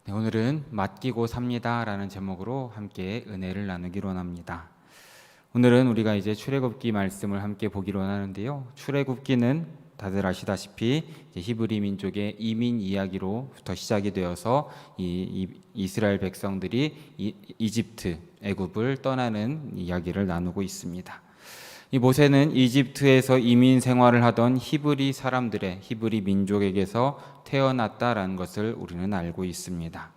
네, 오늘은 맡기고 삽니다라는 제목으로 함께 은혜를 나누기로 합니다. 오늘은 우리가 이제 출애굽기 말씀을 함께 보기로 하는데요. 출애굽기는 다들 아시다시피 히브리 민족의 이민 이야기로부터 시작이 되어서 이스라엘 백성들이 이집트, 애굽을 떠나는 이야기를 나누고 있습니다. 이 모세는 이집트에서 이민 생활을 하던 히브리 민족에게서 태어났다라는 것을 우리는 알고 있습니다.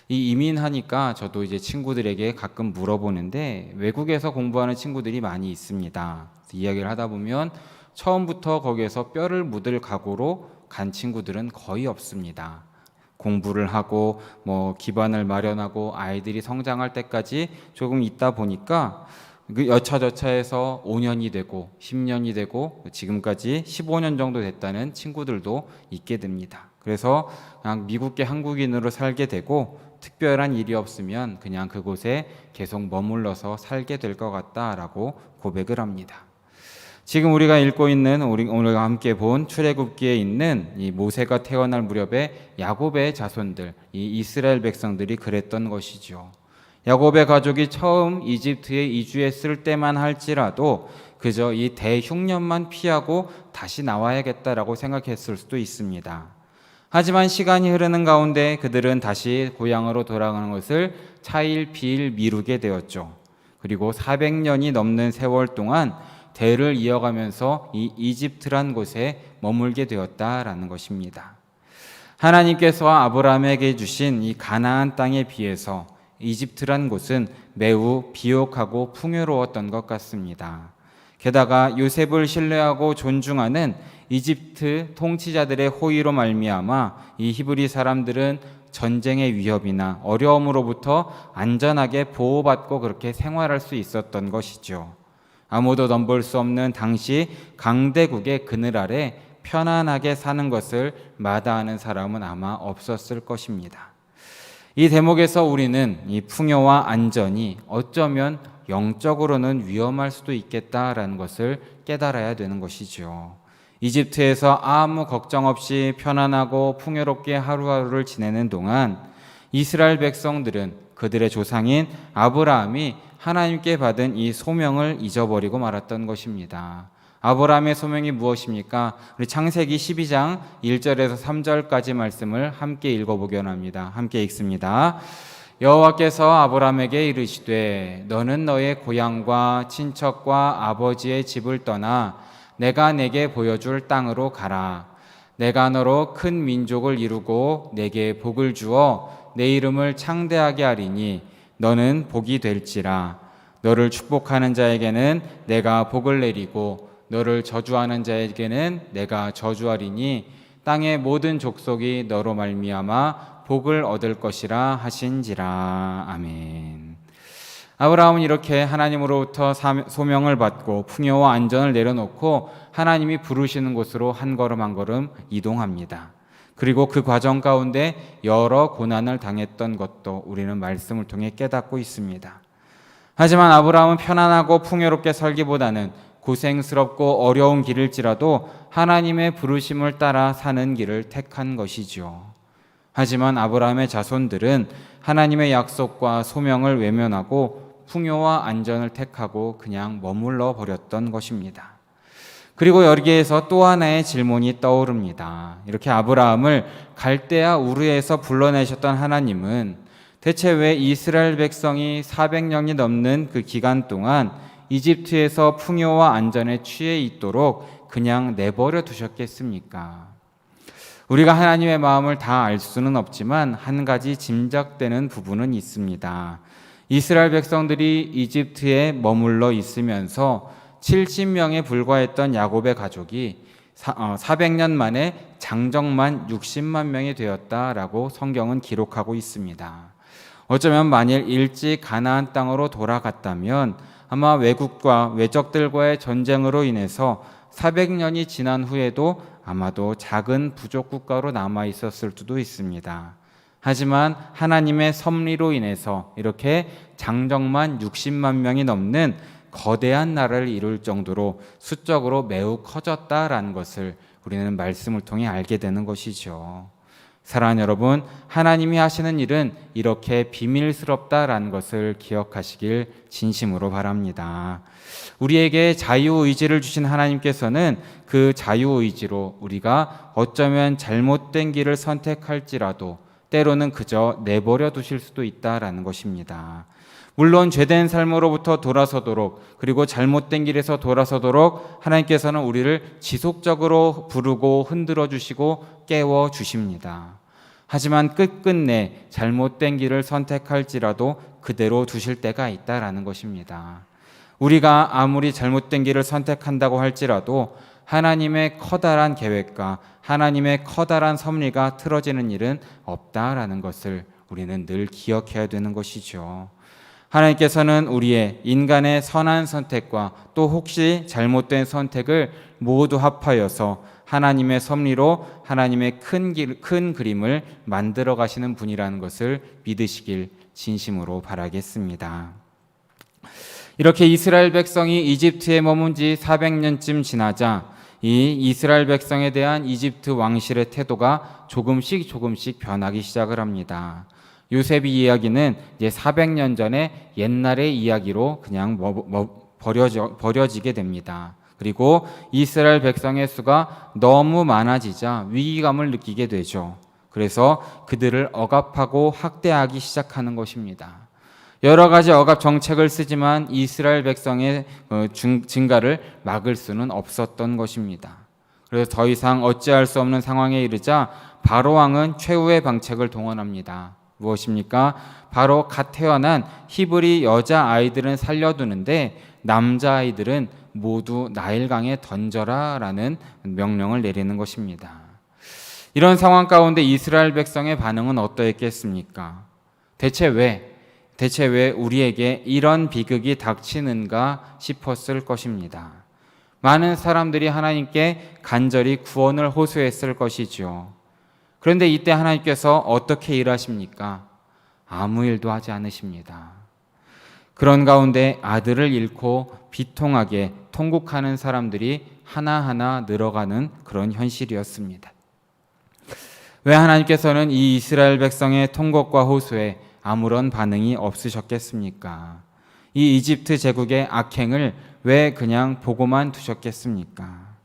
이 이민하니까 저도 이제 친구들에게 가끔 물어보는데 외국에서 공부하는 친구들이 많이 있습니다. 이야기를 하다 보면 처음부터 거기에서 뼈를 묻을 각오로 간 친구들은 거의 없습니다. 공부를 하고 기반을 마련하고 아이들이 성장할 때까지 조금 있다 보니까 그 여차저차해서 5년이 되고 10년이 되고 지금까지 15년 정도 됐다는 친구들도 있게 됩니다. 그래서 그냥 미국계 한국인으로 살게 되고 특별한 일이 없으면 그냥 그곳에 계속 머물러서 살게 될 것 같다라고 고백을 합니다. 지금 우리가 읽고 있는 오늘 함께 본 출애굽기에 있는 이 모세가 태어날 무렵에 야곱의 자손들, 이 이스라엘 백성들이 그랬던 것이죠. 야곱의 가족이 처음 이집트에 이주했을 때만 할지라도 그저 이 대흉년만 피하고 다시 나와야겠다라고 생각했을 수도 있습니다. 하지만 시간이 흐르는 가운데 그들은 다시 고향으로 돌아가는 것을 차일피일 미루게 되었죠. 그리고 400년이 넘는 세월 동안 대를 이어가면서 이 이집트란 곳에 머물게 되었다라는 것입니다. 하나님께서 아브라함에게 주신 이 가나안 땅에 비해서 이집트란 곳은 매우 비옥하고 풍요로웠던 것 같습니다. 게다가 요셉을 신뢰하고 존중하는 이집트 통치자들의 호의로 말미암아 이 히브리 사람들은 전쟁의 위협이나 어려움으로부터 안전하게 보호받고 그렇게 생활할 수 있었던 것이죠. 아무도 넘볼 수 없는 당시 강대국의 그늘 아래 편안하게 사는 것을 마다하는 사람은 아마 없었을 것입니다. 이 대목에서 우리는 이 풍요와 안전이 어쩌면 영적으로는 위험할 수도 있겠다라는 것을 깨달아야 되는 것이죠. 이집트에서 아무 걱정 없이 편안하고 풍요롭게 하루하루를 지내는 동안 이스라엘 백성들은 그들의 조상인 아브라함이 하나님께 받은 이 소명을 잊어버리고 말았던 것입니다. 아브라함의 소명이 무엇입니까? 우리 창세기 12장 1절에서 3절까지 말씀을 함께 읽어보기 원합니다. 함께 읽습니다. 여호와께서 아브라함에게 이르시되 너는 너의 고향과 친척과 아버지의 집을 떠나 내가 내게 보여줄 땅으로 가라. 내가 너로 큰 민족을 이루고 내게 복을 주어 내 이름을 창대하게 하리니 너는 복이 될지라. 너를 축복하는 자에게는 내가 복을 내리고 너를 저주하는 자에게는 내가 저주하리니 땅의 모든 족속이 너로 말미암아 복을 얻을 것이라 하신지라. 아멘. 아브라함은 이렇게 하나님으로부터 소명을 받고 풍요와 안전을 내려놓고 하나님이 부르시는 곳으로 한 걸음 한 걸음 이동합니다. 그리고 그 과정 가운데 여러 고난을 당했던 것도 우리는 말씀을 통해 깨닫고 있습니다. 하지만 아브라함은 편안하고 풍요롭게 살기보다는 고생스럽고 어려운 길일지라도 하나님의 부르심을 따라 사는 길을 택한 것이죠. 하지만 아브라함의 자손들은 하나님의 약속과 소명을 외면하고 풍요와 안전을 택하고 그냥 머물러 버렸던 것입니다. 그리고 여기에서 또 하나의 질문이 떠오릅니다. 이렇게 아브라함을 갈대아 우르에서 불러내셨던 하나님은 대체 왜 이스라엘 백성이 400년이 넘는 그 기간 동안 이집트에서 풍요와 안전에 취해 있도록 그냥 내버려 두셨겠습니까? 우리가 하나님의 마음을 다 알 수는 없지만 한 가지 짐작되는 부분은 있습니다. 이스라엘 백성들이 이집트에 머물러 있으면서 70명에 불과했던 야곱의 가족이 400년 만에 장정만 60만 명이 되었다라고 성경은 기록하고 있습니다. 어쩌면 만일 일찍 가나안 땅으로 돌아갔다면 아마 외국과 외적들과의 전쟁으로 인해서 400년이 지난 후에도 아마도 작은 부족 국가로 남아 있었을 수도 있습니다. 하지만 하나님의 섭리로 인해서 이렇게 장정만 60만 명이 넘는 거대한 나라를 이룰 정도로 수적으로 매우 커졌다라는 것을 우리는 말씀을 통해 알게 되는 것이죠. 사랑하는 여러분, 하나님이 하시는 일은 이렇게 비밀스럽다라는 것을 기억하시길 진심으로 바랍니다. 우리에게 자유의지를 주신 하나님께서는 그 자유의지로 우리가 어쩌면 잘못된 길을 선택할지라도 때로는 그저 내버려 두실 수도 있다라는 것입니다. 물론 죄된 삶으로부터 돌아서도록, 그리고 잘못된 길에서 돌아서도록 하나님께서는 우리를 지속적으로 부르고 흔들어 주시고 깨워 주십니다. 하지만 끝끝내 잘못된 길을 선택할지라도 그대로 두실 때가 있다라는 것입니다. 우리가 아무리 잘못된 길을 선택한다고 할지라도 하나님의 커다란 계획과 하나님의 커다란 섭리가 틀어지는 일은 없다라는 것을 우리는 늘 기억해야 되는 것이죠. 하나님께서는 우리의 인간의 선한 선택과 또 혹시 잘못된 선택을 모두 합하여서 하나님의 섭리로 하나님의 큰 그림을 만들어 가시는 분이라는 것을 믿으시길 진심으로 바라겠습니다. 이렇게 이스라엘 백성이 이집트에 머문 지 400년쯤 지나자 이 이스라엘 백성에 대한 이집트 왕실의 태도가 조금씩 변하기 시작을 합니다. 요셉의 이야기는 이제 400년 전에 옛날의 이야기로 그냥 버려지게 됩니다. 그리고 이스라엘 백성의 수가 너무 많아지자 위기감을 느끼게 되죠. 그래서 그들을 억압하고 학대하기 시작하는 것입니다. 여러 가지 억압 정책을 쓰지만 이스라엘 백성의 증가를 막을 수는 없었던 것입니다. 그래서 더 이상 어찌할 수 없는 상황에 이르자 바로 왕은 최후의 방책을 동원합니다. 무엇입니까? 바로 갓 태어난 히브리 여자 아이들은 살려두는데 남자 아이들은 모두 나일강에 던져라 라는 명령을 내리는 것입니다. 이런 상황 가운데 이스라엘 백성의 반응은 어떠했겠습니까? 대체 왜 우리에게 이런 비극이 닥치는가 싶었을 것입니다. 많은 사람들이 하나님께 간절히 구원을 호소했을 것이죠. 그런데 이때 하나님께서 어떻게 일하십니까? 아무 일도 하지 않으십니다. 그런 가운데 아들을 잃고 비통하게 통곡하는 사람들이 하나하나 늘어가는 그런 현실이었습니다. 왜 하나님께서는 이 이스라엘 백성의 통곡과 호소에 아무런 반응이 없으셨겠습니까? 이 이집트 제국의 악행을 왜 그냥 보고만 두셨겠습니까?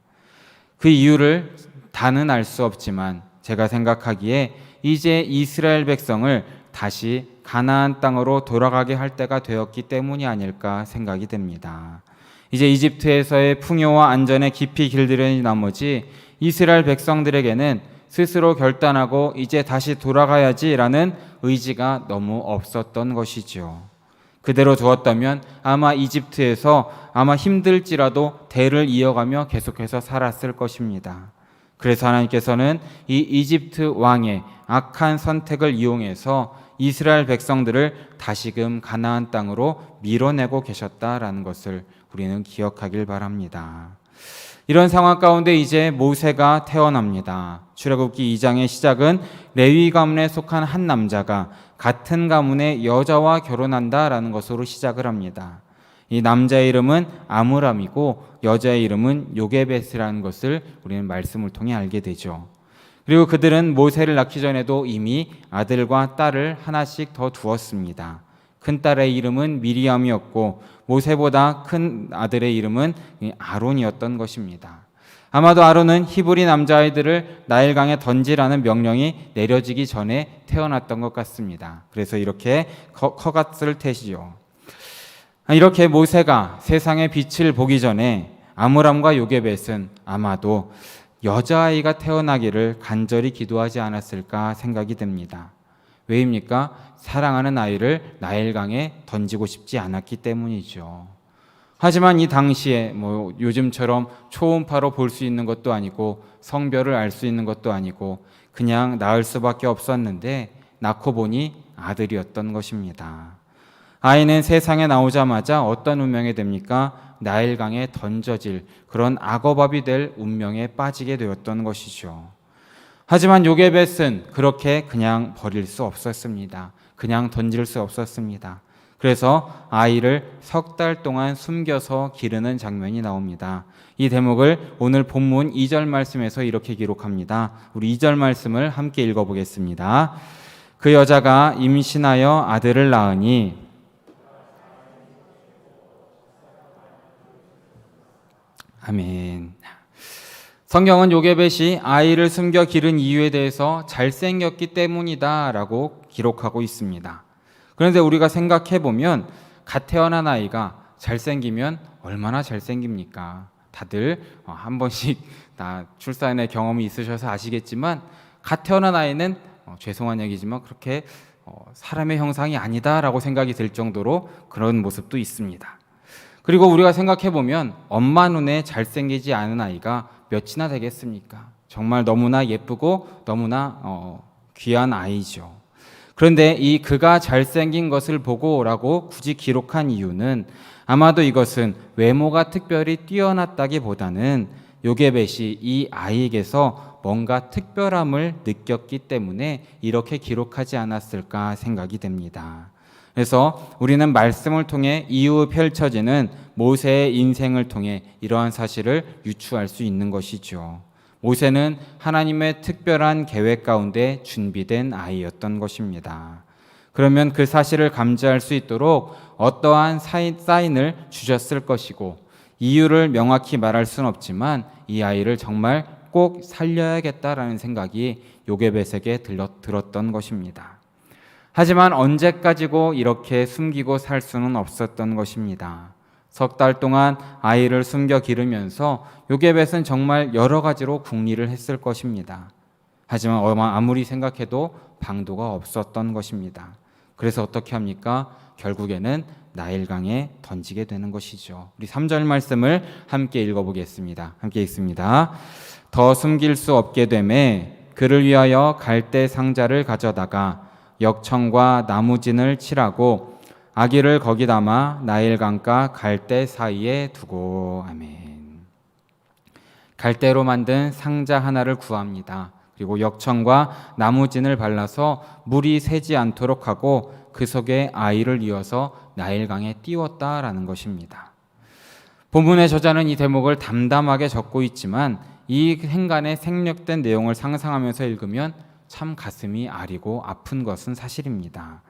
그 이유를 다는 알 수 없지만 제가 생각하기에 이제 이스라엘 백성을 다시 가나안 땅으로 돌아가게 할 때가 되었기 때문이 아닐까 생각이 됩니다. 이제 이집트에서의 풍요와 안전에 깊이 길들여진 나머지 이스라엘 백성들에게는 스스로 결단하고 이제 다시 돌아가야지라는 의지가 너무 없었던 것이죠. 그대로 두었다면 아마 이집트에서 힘들지라도 대를 이어가며 계속해서 살았을 것입니다. 그래서 하나님께서는 이 이집트 왕의 악한 선택을 이용해서 이스라엘 백성들을 다시금 가나안 땅으로 밀어내고 계셨다라는 것을 우리는 기억하길 바랍니다. 이런 상황 가운데 이제 모세가 태어납니다. 출애굽기 2장의 시작은 레위 가문에 속한 한 남자가 같은 가문의 여자와 결혼한다라는 것으로 시작을 합니다. 이 남자의 이름은 아므람이고 여자의 이름은 요게벳이라는 것을 우리는 말씀을 통해 알게 되죠. 그리고 그들은 모세를 낳기 전에도 이미 아들과 딸을 하나씩 더 두었습니다. 큰 딸의 이름은 미리암이었고 모세보다 큰 아들의 이름은 아론이었던 것입니다. 아마도 아론은 히브리 남자아이들을 나일강에 던지라는 명령이 내려지기 전에 태어났던 것 같습니다. 그래서 이렇게 커갔을 테시죠. 이렇게 모세가 세상의 빛을 보기 전에 아므람과 요게벳은 아마도 여자아이가 태어나기를 간절히 기도하지 않았을까 생각이 됩니다. 왜입니까? 사랑하는 아이를 나일강에 던지고 싶지 않았기 때문이죠. 하지만 이 당시에 요즘처럼 초음파로 볼 수 있는 것도 아니고 성별을 알 수 있는 것도 아니고 그냥 낳을 수밖에 없었는데 낳고 보니 아들이었던 것입니다. 아이는 세상에 나오자마자 어떤 운명이 됩니까? 나일강에 던져질 그런 악어밥이 될 운명에 빠지게 되었던 것이죠. 하지만 요게벳은 그렇게 그냥 버릴 수 없었습니다. 그냥 던질 수 없었습니다. 그래서 아이를 3달 동안 숨겨서 기르는 장면이 나옵니다. 이 대목을 오늘 본문 2절 말씀에서 이렇게 기록합니다. 우리 2절 말씀을 함께 읽어보겠습니다. 그 여자가 임신하여 아들을 낳으니 아멘. 성경은 요게벳이 아이를 숨겨 기른 이유에 대해서 잘생겼기 때문이다 라고 기록하고 있습니다. 그런데 우리가 생각해보면 갓 태어난 아이가 잘생기면 얼마나 잘생깁니까? 다들 한 번씩 출산의 경험이 있으셔서 아시겠지만 갓 태어난 아이는 죄송한 얘기지만 그렇게 사람의 형상이 아니다라고 생각이 들 정도로 그런 모습도 있습니다. 그리고 우리가 생각해보면 엄마 눈에 잘생기지 않은 아이가 몇이나 되겠습니까? 정말 너무나 예쁘고 너무나 귀한 아이죠. 그런데 이 그가 잘생긴 것을 보고라고 굳이 기록한 이유는 아마도 이것은 외모가 특별히 뛰어났다기보다는 요게벳이 이 아이에게서 뭔가 특별함을 느꼈기 때문에 이렇게 기록하지 않았을까 생각이 됩니다. 그래서 우리는 말씀을 통해 이후 펼쳐지는 모세의 인생을 통해 이러한 사실을 유추할 수 있는 것이죠. 모세는 하나님의 특별한 계획 가운데 준비된 아이였던 것입니다. 그러면 그 사실을 감지할 수 있도록 어떠한 사인을 주셨을 것이고 이유를 명확히 말할 수는 없지만 이 아이를 정말 꼭 살려야겠다라는 생각이 요게벳에게 들었던 것입니다. 하지만 언제까지고 이렇게 숨기고 살 수는 없었던 것입니다. 3달 동안 아이를 숨겨 기르면서 요게벳은 정말 여러 가지로 궁리를 했을 것입니다. 하지만 아무리 생각해도 방도가 없었던 것입니다. 그래서 어떻게 합니까? 결국에는 나일강에 던지게 되는 것이죠. 우리 3절 말씀을 함께 읽어보겠습니다. 함께 읽습니다. 더 숨길 수 없게 되매 그를 위하여 갈대 상자를 가져다가 역청과 나무진을 칠하고 아기를 거기 담아 나일강과 갈대 사이에 두고. 아멘. 갈대로 만든 상자 하나를 구합니다. 그리고 역청과 나무진을 발라서 물이 새지 않도록 하고 그 속에 아이를 이어서 나일강에 띄웠다라는 것입니다. 본문의 저자는 이 대목을 담담하게 적고 있지만 이 행간의 생략된 내용을 상상하면서 읽으면 참 가슴이 아리고 아픈 것은 사실입니다.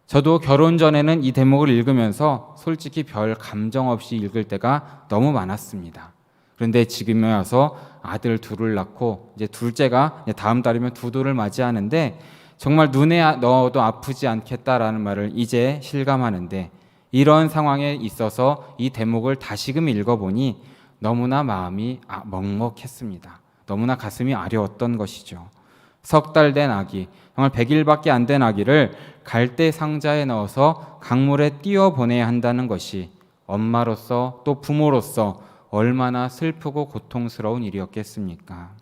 저도 결혼 전에는 이 대목을 읽으면서 솔직히 별 감정 없이 읽을 때가 너무 많았습니다. 그런데 지금에 와서 아들 둘을 낳고 이제 둘째가 다음 달이면 2돌을 맞이하는데 정말 눈에 넣어도 아프지 않겠다라는 말을 이제 실감하는데 이런 상황에 있어서 이 대목을 다시금 읽어보니 너무나 마음이 먹먹했습니다. 너무나 가슴이 아려웠던 것이죠. 3달 된 아기, 정말 100일밖에 안 된 아기를 갈대 상자에 넣어서 강물에 띄워 보내야 한다는 것이 엄마로서 또 부모로서 얼마나 슬프고 고통스러운 일이었겠습니까?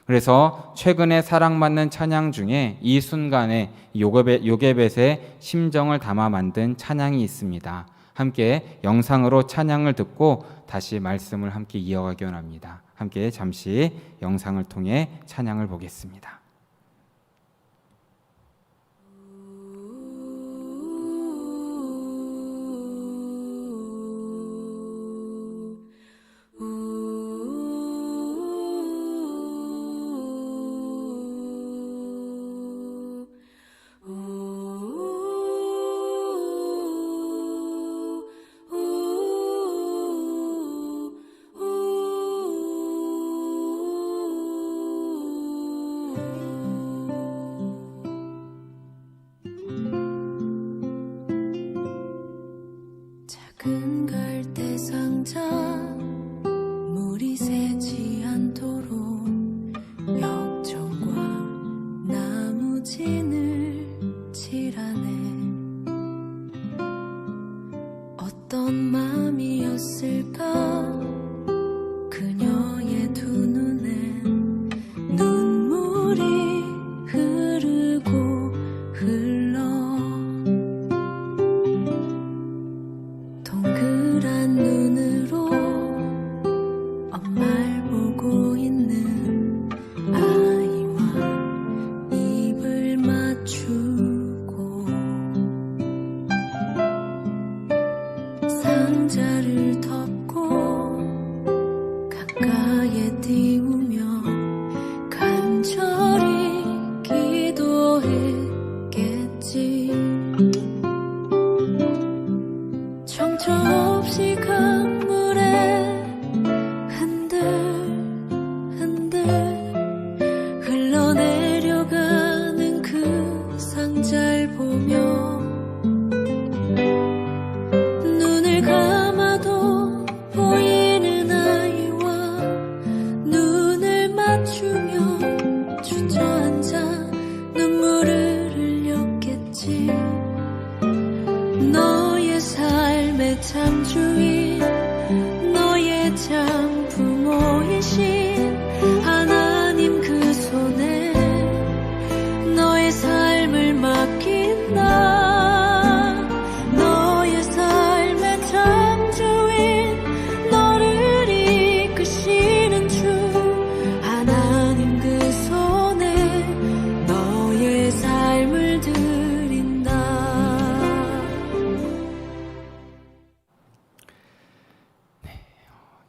그래서 최근에 사랑받는 찬양 중에 이 순간에 요게벳의 심정을 담아 만든 찬양이 있습니다. 함께 영상으로 찬양을 듣고 다시 말씀을 함께 이어가기 원합니다. 함께 잠시 영상을 통해 찬양을 보겠습니다. 작은 갈대 상자 물이 새지 않도록 역청과 나무진을 칠하네. 어떤 마음이었을까 그녀의 두 눈엔 눈물이 흐르고 흘러 동그란 눈으로 엄마를 보고 있는 아이와 입을 맞추고 창조인 너의 장부모이신 하나님 그 손에 너의 삶을 맡긴다. 너의 삶의 창조인 너를 이끄시는 주 하나님 그 손에 너의 삶을 드린다.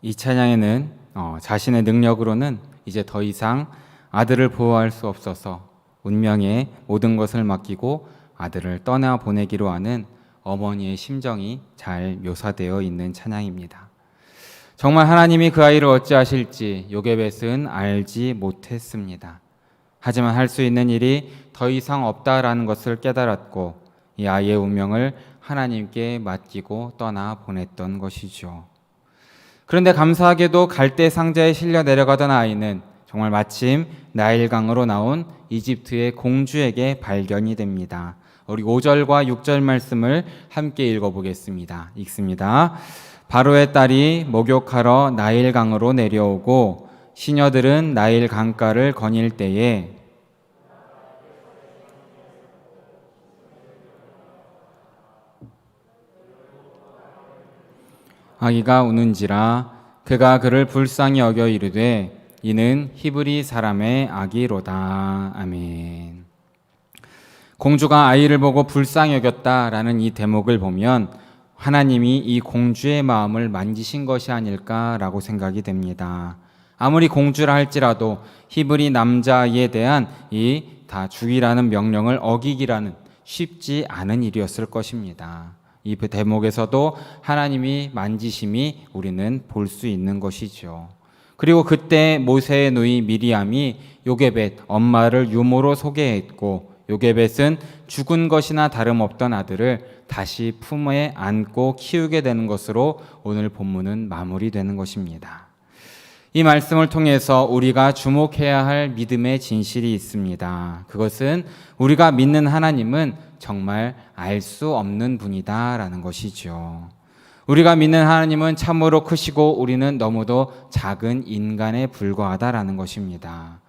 이 찬양에는 자신의 능력으로는 이제 더 이상 아들을 보호할 수 없어서 운명에 모든 것을 맡기고 아들을 떠나 보내기로 하는 어머니의 심정이 잘 묘사되어 있는 찬양입니다. 정말 하나님이 그 아이를 어찌하실지 요게벳은 알지 못했습니다. 하지만 할 수 있는 일이 더 이상 없다라는 것을 깨달았고 이 아이의 운명을 하나님께 맡기고 떠나 보냈던 것이죠. 그런데 감사하게도 갈대 상자에 실려 내려가던 아이는 정말 마침 나일강으로 나온 이집트의 공주에게 발견이 됩니다. 우리 5절과 6절 말씀을 함께 읽어보겠습니다. 읽습니다. 바로의 딸이 목욕하러 나일강으로 내려오고 시녀들은 나일 강가를 거닐 때에 아기가 우는지라 그가 그를 불쌍히 여겨 이르되 이는 히브리 사람의 아기로다. 아멘. 공주가 아이를 보고 불쌍히 여겼다라는 이 대목을 보면 하나님이 이 공주의 마음을 만지신 것이 아닐까라고 생각이 됩니다. 아무리 공주라 할지라도 히브리 남자아이에 대한 이 다 죽이라는 명령을 어기기라는 쉽지 않은 일이었을 것입니다. 이 대목에서도 하나님이 만지심이 우리는 볼 수 있는 것이죠. 그리고 그때 모세의 누이 미리암이 요게벳 엄마를 유모로 소개했고 요게벳은 죽은 것이나 다름없던 아들을 다시 품에 안고 키우게 되는 것으로 오늘 본문은 마무리되는 것입니다. 이 말씀을 통해서 우리가 주목해야 할 믿음의 진실이 있습니다. 그것은 우리가 믿는 하나님은 정말 알 수 없는 분이다라는 것이죠. 우리가 믿는 하나님은 참으로 크시고 우리는 너무도 작은 인간에 불과하다라는 것입니다.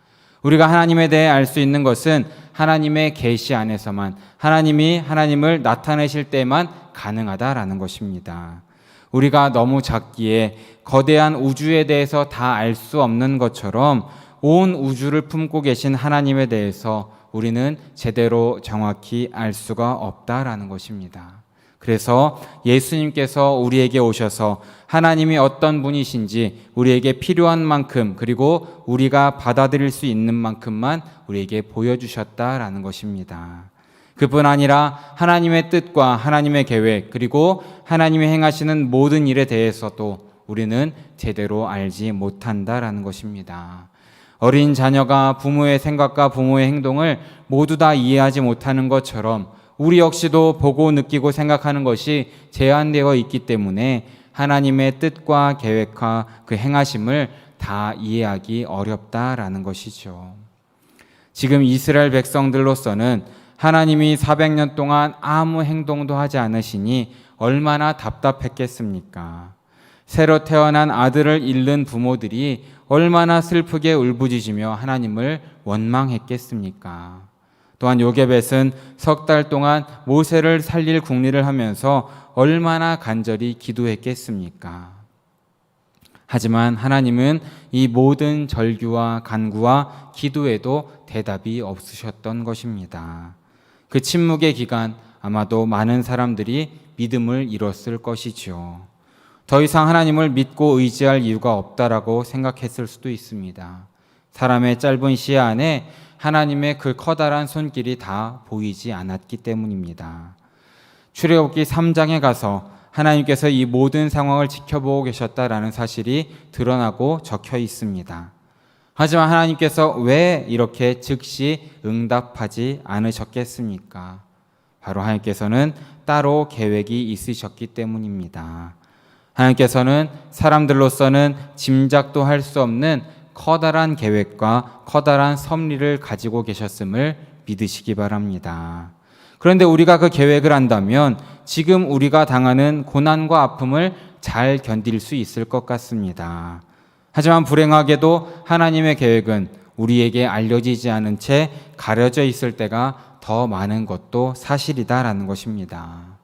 우리가 하나님에 대해 알 수 있는 것은 하나님의 계시 안에서만 하나님이 하나님을 나타내실 때만 가능하다라는 것입니다. 우리가 너무 작기에 거대한 우주에 대해서 다 알 수 없는 것처럼 온 우주를 품고 계신 하나님에 대해서 우리는 제대로 정확히 알 수가 없다라는 것입니다. 그래서 예수님께서 우리에게 오셔서 하나님이 어떤 분이신지 우리에게 필요한 만큼 그리고 우리가 받아들일 수 있는 만큼만 우리에게 보여주셨다라는 것입니다. 그뿐 아니라 하나님의 뜻과 하나님의 계획 그리고 하나님이 행하시는 모든 일에 대해서도 우리는 제대로 알지 못한다라는 것입니다. 어린 자녀가 부모의 생각과 부모의 행동을 모두 다 이해하지 못하는 것처럼 우리 역시도 보고 느끼고 생각하는 것이 제한되어 있기 때문에 하나님의 뜻과 계획과 그 행하심을 다 이해하기 어렵다라는 것이죠. 지금 이스라엘 백성들로서는 하나님이 400년 동안 아무 행동도 하지 않으시니 얼마나 답답했겠습니까? 새로 태어난 아들을 잃는 부모들이 얼마나 슬프게 울부짖으며 하나님을 원망했겠습니까? 또한 요게벳은 석 달 동안 모세를 살릴 궁리를 하면서 얼마나 간절히 기도했겠습니까? 하지만 하나님은 이 모든 절규와 간구와 기도에도 대답이 없으셨던 것입니다. 그 침묵의 기간 아마도 많은 사람들이 믿음을 잃었을 것이죠. 더 이상 하나님을 믿고 의지할 이유가 없다라고 생각했을 수도 있습니다. 사람의 짧은 시야 안에 하나님의 그 커다란 손길이 다 보이지 않았기 때문입니다. 출애굽기 3장에 가서 하나님께서 이 모든 상황을 지켜보고 계셨다라는 사실이 드러나고 적혀 있습니다. 하지만 하나님께서 왜 이렇게 즉시 응답하지 않으셨겠습니까? 바로 하나님께서는 따로 계획이 있으셨기 때문입니다. 하나님께서는 사람들로서는 짐작도 할 수 없는 커다란 계획과 커다란 섭리를 가지고 계셨음을 믿으시기 바랍니다. 그런데 우리가 그 계획을 안다면 지금 우리가 당하는 고난과 아픔을 잘 견딜 수 있을 것 같습니다. 하지만 불행하게도 하나님의 계획은 우리에게 알려지지 않은 채 가려져 있을 때가 더 많은 것도 사실이다라는 것입니다.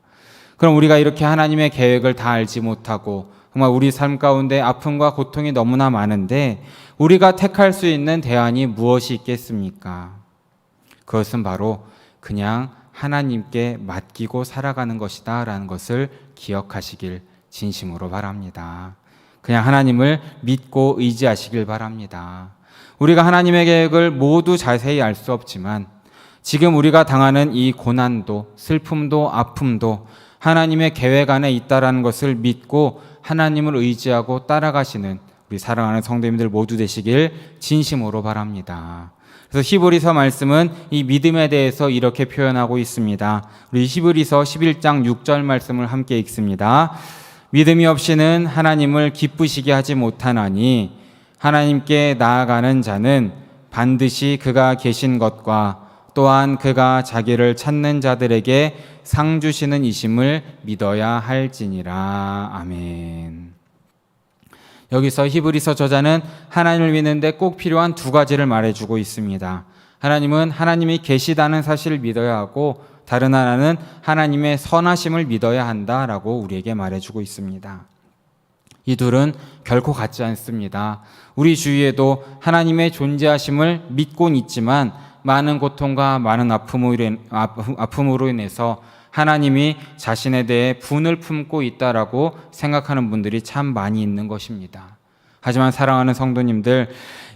그럼 우리가 이렇게 하나님의 계획을 다 알지 못하고 정말 우리 삶 가운데 아픔과 고통이 너무나 많은데 우리가 택할 수 있는 대안이 무엇이 있겠습니까? 그것은 바로 그냥 하나님께 맡기고 살아가는 것이다 라는 것을 기억하시길 진심으로 바랍니다. 그냥 하나님을 믿고 의지하시길 바랍니다. 우리가 하나님의 계획을 모두 자세히 알 수 없지만 지금 우리가 당하는 이 고난도 슬픔도 아픔도 하나님의 계획 안에 있다라는 것을 믿고 하나님을 의지하고 따라가시는 우리 사랑하는 성도님들 모두 되시길 진심으로 바랍니다. 그래서 히브리서 말씀은 이 믿음에 대해서 이렇게 표현하고 있습니다. 우리 히브리서 11장 6절 말씀을 함께 읽습니다. 믿음이 없이는 하나님을 기쁘시게 하지 못하나니 하나님께 나아가는 자는 반드시 그가 계신 것과 또한 그가 자기를 찾는 자들에게 상 주시는 이심을 믿어야 할지니라. 아멘. 여기서 히브리서 저자는 하나님을 믿는데 꼭 필요한 두 가지를 말해주고 있습니다. 하나님은 하나님이 계시다는 사실을 믿어야 하고 다른 하나는 하나님의 선하심을 믿어야 한다라고 우리에게 말해주고 있습니다. 이 둘은 결코 같지 않습니다. 우리 주위에도 하나님의 존재하심을 믿고는 있지만 많은 고통과 많은 아픔으로 인해서 하나님이 자신에 대해 분을 품고 있다라고 생각하는 분들이 참 많이 있는 것입니다. 하지만 사랑하는 성도님들,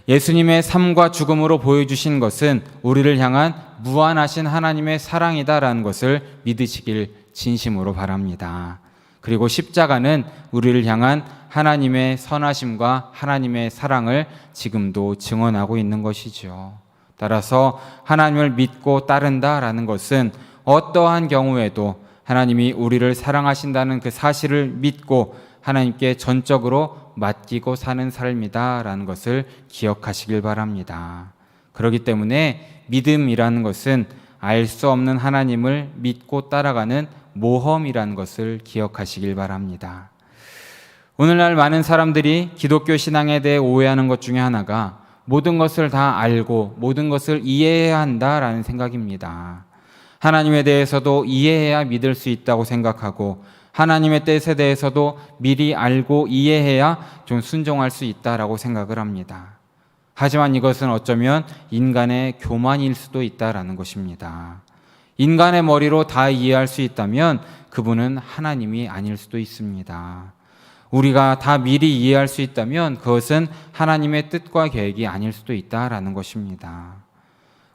예수님의 삶과 죽음으로 보여주신 것은 우리를 향한 무한하신 하나님의 사랑이다라는 것을 믿으시길 진심으로 바랍니다. 그리고 십자가는 우리를 향한 하나님의 선하심과 하나님의 사랑을 지금도 증언하고 있는 것이죠. 따라서 하나님을 믿고 따른다라는 것은 어떠한 경우에도 하나님이 우리를 사랑하신다는 그 사실을 믿고 하나님께 전적으로 맡기고 사는 삶이다라는 것을 기억하시길 바랍니다. 그렇기 때문에 믿음이라는 것은 알 수 없는 하나님을 믿고 따라가는 모험이라는 것을 기억하시길 바랍니다. 오늘날 많은 사람들이 기독교 신앙에 대해 오해하는 것 중에 하나가 모든 것을 다 알고 모든 것을 이해해야 한다라는 생각입니다. 하나님에 대해서도 이해해야 믿을 수 있다고 생각하고 하나님의 뜻에 대해서도 미리 알고 이해해야 좀 순종할 수 있다라고 생각을 합니다. 하지만 이것은 어쩌면 인간의 교만일 수도 있다라는 것입니다. 인간의 머리로 다 이해할 수 있다면 그분은 하나님이 아닐 수도 있습니다. 우리가 다 미리 이해할 수 있다면 그것은 하나님의 뜻과 계획이 아닐 수도 있다라는 것입니다.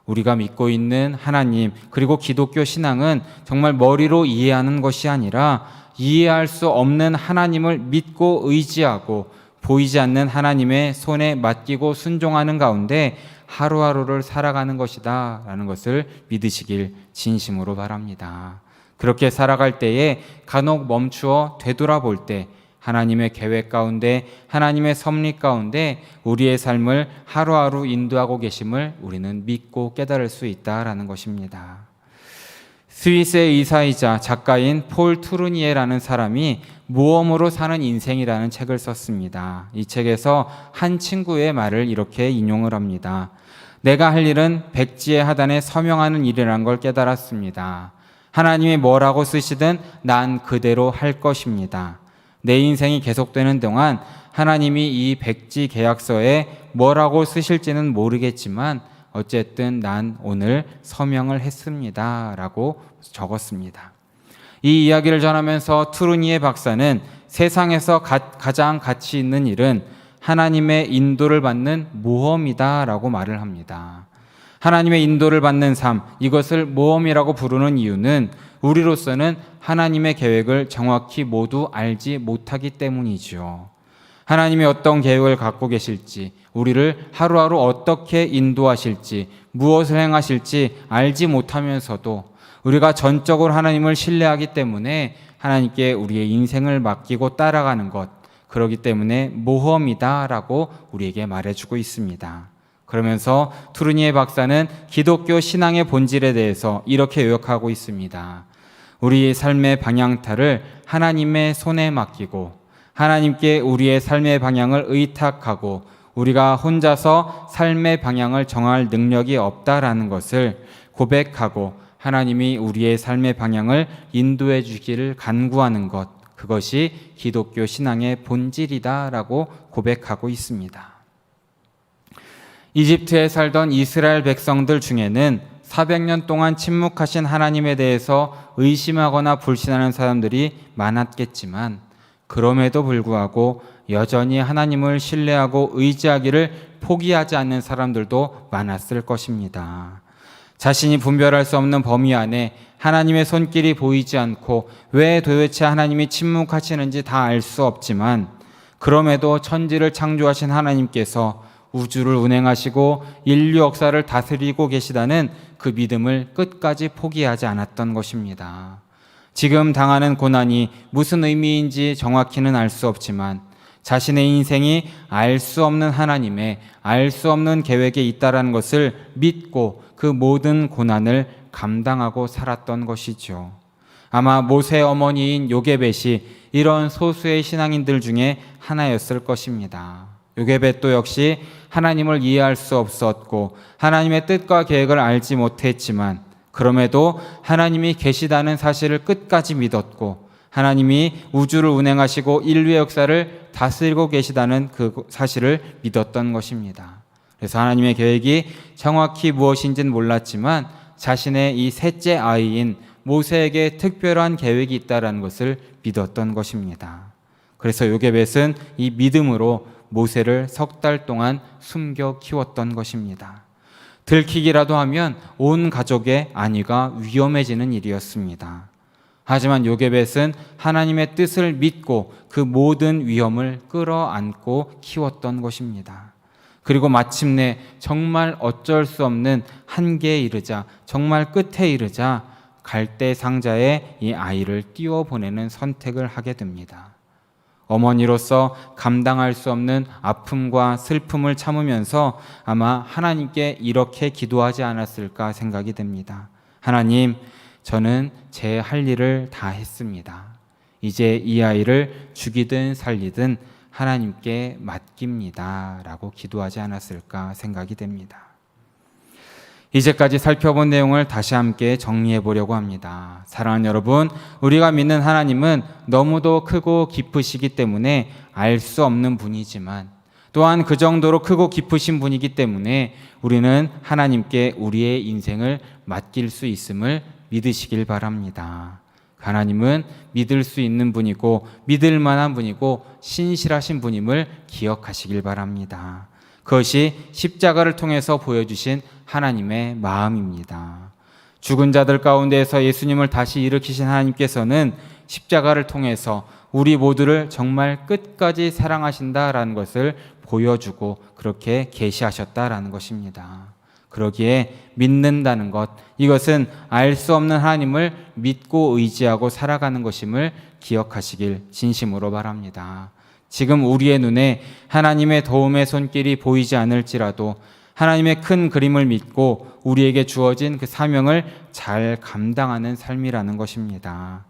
우리가 믿고 있는 하나님 그리고 기독교 신앙은 정말 머리로 이해하는 것이 아니라 이해할 수 없는 하나님을 믿고 의지하고 보이지 않는 하나님의 손에 맡기고 순종하는 가운데 하루하루를 살아가는 것이다 라는 것을 믿으시길 진심으로 바랍니다. 그렇게 살아갈 때에 간혹 멈추어 되돌아볼 때 하나님의 계획 가운데 하나님의 섭리 가운데 우리의 삶을 하루하루 인도하고 계심을 우리는 믿고 깨달을 수 있다라는 것입니다. 스위스의 의사이자 작가인 폴 투르니에라는 사람이 모험으로 사는 인생이라는 책을 썼습니다. 이 책에서 한 친구의 말을 이렇게 인용을 합니다. 내가 할 일은 백지의 하단에 서명하는 일이라는 걸 깨달았습니다. 하나님이 뭐라고 쓰시든 난 그대로 할 것입니다. 내 인생이 계속되는 동안 하나님이 이 백지 계약서에 뭐라고 쓰실지는 모르겠지만 어쨌든 난 오늘 서명을 했습니다 라고 적었습니다. 이 이야기를 전하면서 투르니에 박사는 세상에서 가장 가치 있는 일은 하나님의 인도를 받는 모험이다 라고 말을 합니다. 하나님의 인도를 받는 삶, 이것을 모험이라고 부르는 이유는 우리로서는 하나님의 계획을 정확히 모두 알지 못하기 때문이죠. 하나님이 어떤 계획을 갖고 계실지, 우리를 하루하루 어떻게 인도하실지, 무엇을 행하실지 알지 못하면서도 우리가 전적으로 하나님을 신뢰하기 때문에 하나님께 우리의 인생을 맡기고 따라가는 것, 그렇기 때문에 모험이다라고 우리에게 말해주고 있습니다. 그러면서 투르니에 박사는 기독교 신앙의 본질에 대해서 이렇게 요약하고 있습니다. 우리 삶의 방향타를 하나님의 손에 맡기고 하나님께 우리의 삶의 방향을 의탁하고 우리가 혼자서 삶의 방향을 정할 능력이 없다라는 것을 고백하고 하나님이 우리의 삶의 방향을 인도해 주기를 간구하는 것, 그것이 기독교 신앙의 본질이다라고 고백하고 있습니다. 이집트에 살던 이스라엘 백성들 중에는 400년 동안 침묵하신 하나님에 대해서 의심하거나 불신하는 사람들이 많았겠지만 그럼에도 불구하고 여전히 하나님을 신뢰하고 의지하기를 포기하지 않는 사람들도 많았을 것입니다. 자신이 분별할 수 없는 범위 안에 하나님의 손길이 보이지 않고 왜 도대체 하나님이 침묵하시는지 다 알 수 없지만 그럼에도 천지를 창조하신 하나님께서 우주를 운행하시고 인류 역사를 다스리고 계시다는 그 믿음을 끝까지 포기하지 않았던 것입니다. 지금 당하는 고난이 무슨 의미인지 정확히는 알 수 없지만 자신의 인생이 알 수 없는 하나님의 알 수 없는 계획에 있다는 것을 믿고 그 모든 고난을 감당하고 살았던 것이죠. 아마 모세의 어머니인 요게벳이 이런 소수의 신앙인들 중에 하나였을 것입니다. 요게벳도 역시 하나님을 이해할 수 없었고 하나님의 뜻과 계획을 알지 못했지만 그럼에도 하나님이 계시다는 사실을 끝까지 믿었고 하나님이 우주를 운행하시고 인류의 역사를 다스리고 계시다는 그 사실을 믿었던 것입니다. 그래서 하나님의 계획이 정확히 무엇인지는 몰랐지만 자신의 이 셋째 아이인 모세에게 특별한 계획이 있다는 것을 믿었던 것입니다. 그래서 요게벳은 이 믿음으로 모세를 3달 동안 숨겨 키웠던 것입니다. 들키기라도 하면 온 가족의 안위가 위험해지는 일이었습니다. 하지만 요게벳은 하나님의 뜻을 믿고 그 모든 위험을 끌어안고 키웠던 것입니다. 그리고 마침내 정말 어쩔 수 없는 한계에 이르자 정말 끝에 이르자 갈대 상자에 이 아이를 띄워보내는 선택을 하게 됩니다. 어머니로서 감당할 수 없는 아픔과 슬픔을 참으면서 아마 하나님께 이렇게 기도하지 않았을까 생각이 됩니다. 하나님, 저는 제 할 일을 다 했습니다. 이제 이 아이를 죽이든 살리든 하나님께 맡깁니다. 라고 기도하지 않았을까 생각이 됩니다. 이제까지 살펴본 내용을 다시 함께 정리해 보려고 합니다. 사랑하는 여러분, 우리가 믿는 하나님은 너무도 크고 깊으시기 때문에 알 수 없는 분이지만 또한 그 정도로 크고 깊으신 분이기 때문에 우리는 하나님께 우리의 인생을 맡길 수 있음을 믿으시길 바랍니다. 하나님은 믿을 수 있는 분이고 믿을 만한 분이고 신실하신 분임을 기억하시길 바랍니다. 그것이 십자가를 통해서 보여주신 하나님의 마음입니다. 죽은 자들 가운데에서 예수님을 다시 일으키신 하나님께서는 십자가를 통해서 우리 모두를 정말 끝까지 사랑하신다라는 것을 보여주고 그렇게 계시하셨다라는 것입니다. 그러기에 믿는다는 것, 이것은 알 수 없는 하나님을 믿고 의지하고 살아가는 것임을 기억하시길 진심으로 바랍니다. 지금 우리의 눈에 하나님의 도움의 손길이 보이지 않을지라도 하나님의 큰 그림을 믿고 우리에게 주어진 그 사명을 잘 감당하는 삶이라는 것입니다.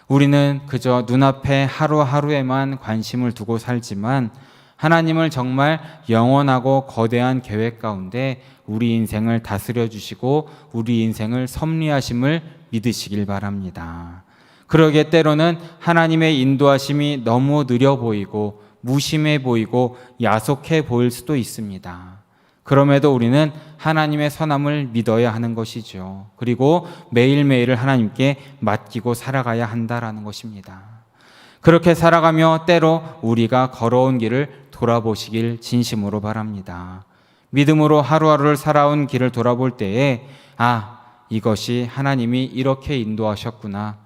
우리는 그저 눈앞에 하루하루에만 관심을 두고 살지만 하나님을 정말 영원하고 거대한 계획 가운데 우리 인생을 다스려 주시고 우리 인생을 섭리하심을 믿으시길 바랍니다. 그러기에 때로는 하나님의 인도하심이 너무 느려 보이고 무심해 보이고 야속해 보일 수도 있습니다. 그럼에도 우리는 하나님의 선함을 믿어야 하는 것이죠. 그리고 매일매일을 하나님께 맡기고 살아가야 한다라는 것입니다. 그렇게 살아가며 때로 우리가 걸어온 길을 돌아보시길 진심으로 바랍니다. 믿음으로 하루하루를 살아온 길을 돌아볼 때에 이것이 하나님이 이렇게 인도하셨구나.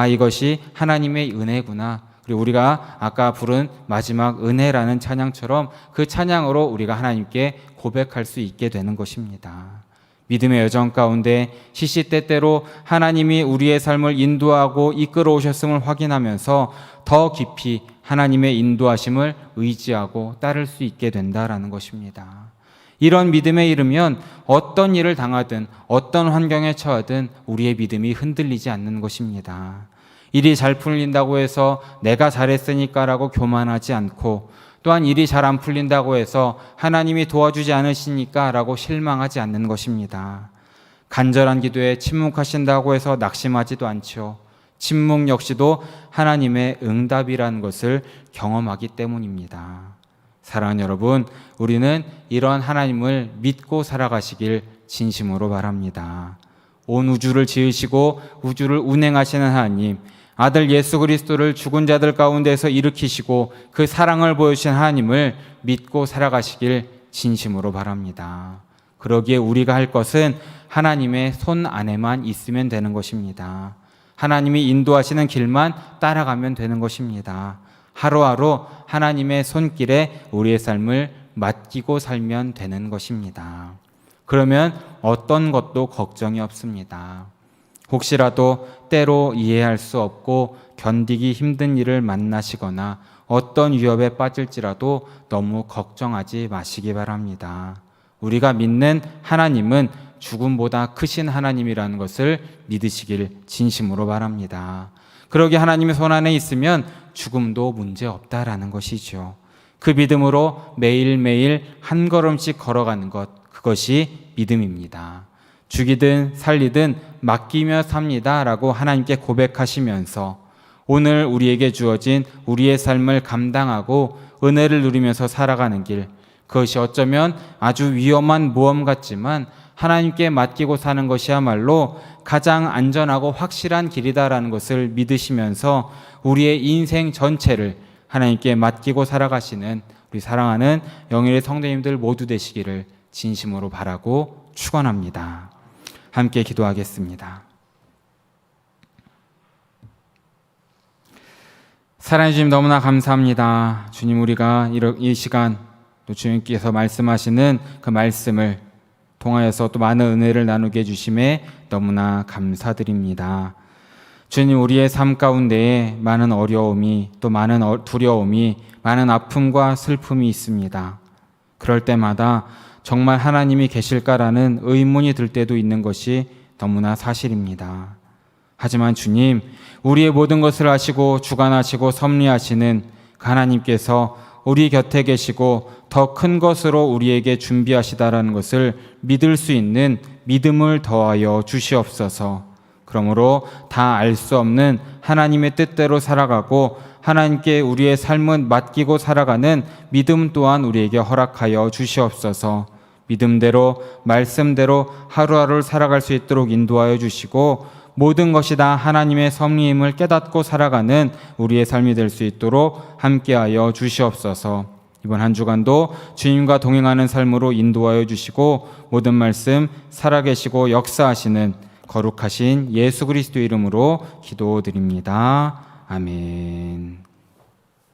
이것이 하나님의 은혜구나. 그리고 우리가 아까 부른 마지막 은혜라는 찬양처럼 그 찬양으로 우리가 하나님께 고백할 수 있게 되는 것입니다. 믿음의 여정 가운데 시시때때로 하나님이 우리의 삶을 인도하고 이끌어 오셨음을 확인하면서 더 깊이 하나님의 인도하심을 의지하고 따를 수 있게 된다라는 것입니다. 이런 믿음에 이르면 어떤 일을 당하든 어떤 환경에 처하든 우리의 믿음이 흔들리지 않는 것입니다. 일이 잘 풀린다고 해서 내가 잘했으니까라고 교만하지 않고, 또한 일이 잘 안 풀린다고 해서 하나님이 도와주지 않으시니까라고 실망하지 않는 것입니다. 간절한 기도에 침묵하신다고 해서 낙심하지도 않죠. 침묵 역시도 하나님의 응답이라는 것을 경험하기 때문입니다. 사랑하는 여러분, 우리는 이런 하나님을 믿고 살아가시길 진심으로 바랍니다. 온 우주를 지으시고 우주를 운행하시는 하나님, 아들 예수 그리스도를 죽은 자들 가운데서 일으키시고 그 사랑을 보여주신 하나님을 믿고 살아가시길 진심으로 바랍니다. 그러기에 우리가 할 것은 하나님의 손 안에만 있으면 되는 것입니다. 하나님이 인도하시는 길만 따라가면 되는 것입니다. 하루하루 하나님의 손길에 우리의 삶을 맡기고 살면 되는 것입니다. 그러면 어떤 것도 걱정이 없습니다. 혹시라도 때로 이해할 수 없고 견디기 힘든 일을 만나시거나 어떤 위협에 빠질지라도 너무 걱정하지 마시기 바랍니다. 우리가 믿는 하나님은 죽음보다 크신 하나님이라는 것을 믿으시길 진심으로 바랍니다. 그러기에 하나님의 손 안에 있으면 죽음도 문제 없다라는 것이죠. 그 믿음으로 매일매일 한 걸음씩 걸어가는 것, 그것이 믿음입니다. 죽이든 살리든 맡기며 삽니다 라고 하나님께 고백하시면서 오늘 우리에게 주어진 우리의 삶을 감당하고 은혜를 누리면서 살아가는 길, 그것이 어쩌면 아주 위험한 모험 같지만 하나님께 맡기고 사는 것이야말로 가장 안전하고 확실한 길이다라는 것을 믿으시면서 우리의 인생 전체를 하나님께 맡기고 살아가시는 우리 사랑하는 영일의 성도님들 모두 되시기를 진심으로 바라고 축원합니다. 함께 기도하겠습니다. 사랑해 주님 너무나 감사합니다. 주님, 우리가 이 시간 또 주님께서 말씀하시는 그 말씀을 통하여서 또 많은 은혜를 나누게 해주심에 너무나 감사드립니다. 주님, 우리의 삶 가운데에 많은 어려움이, 또 많은 두려움이, 많은 아픔과 슬픔이 있습니다. 그럴 때마다 정말 하나님이 계실까라는 의문이 들 때도 있는 것이 너무나 사실입니다. 하지만 주님, 우리의 모든 것을 아시고 주관하시고 섭리하시는 하나님께서 우리 곁에 계시고 더 큰 것으로 우리에게 준비하시다라는 것을 믿을 수 있는 믿음을 더하여 주시옵소서. 그러므로 다 알 수 없는 하나님의 뜻대로 살아가고 하나님께 우리의 삶은 맡기고 살아가는 믿음 또한 우리에게 허락하여 주시옵소서. 믿음대로 말씀대로 하루하루를 살아갈 수 있도록 인도하여 주시고 모든 것이 다 하나님의 섭리임을 깨닫고 살아가는 우리의 삶이 될 수 있도록 함께하여 주시옵소서. 이번 한 주간도 주님과 동행하는 삶으로 인도하여 주시고 모든 말씀 살아계시고 역사하시는 거룩하신 예수 그리스도 이름으로 기도드립니다. 아멘.